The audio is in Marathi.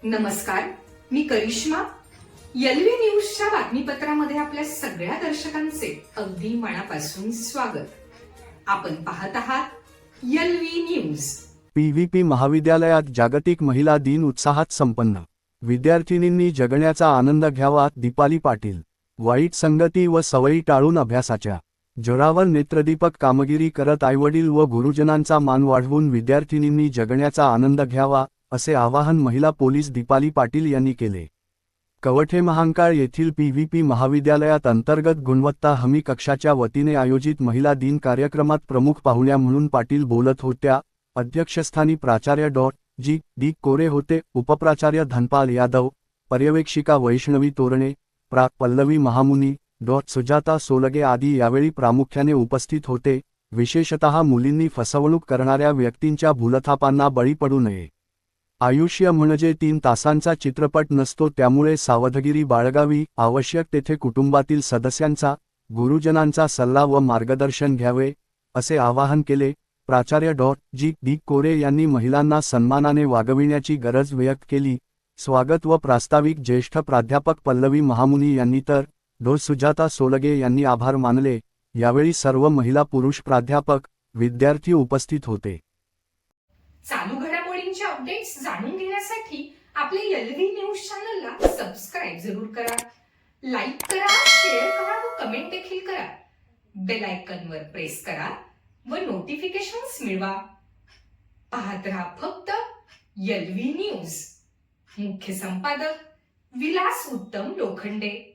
नमस्कार, मी करिश्मा. एलव्ही न्यूजच्या बातमीपत्रामध्ये आपल्या सगळ्या दर्शकांचे अगदी मनापासून स्वागत. आपण पाहत आहात एलव्ही न्यूज. पीव्हीपी महाविद्यालयात जागतिक महिला दिन उत्साहात संपन्न. विद्यार्थिनींनी जगण्याचा आनंद घ्यावा. दीपाली पाटील. वाईट संगती व सवयी टाळून अभ्यासाच्या जोरावर नेत्रदीपक कामगिरी करत आईवडील व गुरुजनांचा मान वाढवून विद्यार्थिनींनी जगण्याचा आनंद घ्यावा, असे आवाहन महिला पोलीस दीपाली पाटील यांनी केले. कवठे महांकाळ येथील पीव्हीपी महाविद्यालयात अंतर्गत गुणवत्ता हमी कक्षाच्या वतीने आयोजित महिला दिन कार्यक्रमात प्रमुख पाहुण्या म्हणून पाटील बोलत होत्या. अध्यक्षस्थानी प्राचार्य जी.डी. कोरे होते. उपप्राचार्य धनपाल यादव, पर्यवेक्षिका वैष्णवी तोरणे, प्रा. पल्लवी महामुनी, सुजाता सोलगे आदी यावेळी प्रामुख्याने उपस्थित होते. विशेषतः मुलींनी फसवणूक करणाऱ्या व्यक्तींच्या भूलथापांना बळी पडू नये. आयुष्य म्हणजे 3 तासांचा चित्रपट नसतो, त्यामुळे सावधगिरी बाळगावी. आवश्यक तेथे कुटुंबातील सदस्यांचा, गुरुजनांचा सल्ला व मार्गदर्शन घ्यावे, असे आवाहन केले. प्राचार्य जी.डी. कोरे यांनी महिलांना सन्मानाने वागविण्याची गरज व्यक्त केली. स्वागत व प्रास्ताविक ज्येष्ठ प्राध्यापक पल्लवी महामुनी यांनी तर सुजाता सोलगे यांनी आभार मानले. यावेळी सर्व महिला पुरुष प्राध्यापक, विद्यार्थी उपस्थित होते. चालू घडामोडींचे अपडेट्स जाणून घेण्यासाठी आपल्या एलव्ही न्यूज चॅनलला सबस्क्राईब जरूर करा, लाईक करा, शेअर करा व कमेंट देखील करा. बेल आयकॉनवर प्रेस करा व नोटिफिकेशन्स मिळवा. पाहत रहा फक्त एलव्ही न्यूज. मुख्य संपादक विलास उत्तम लोखंडे.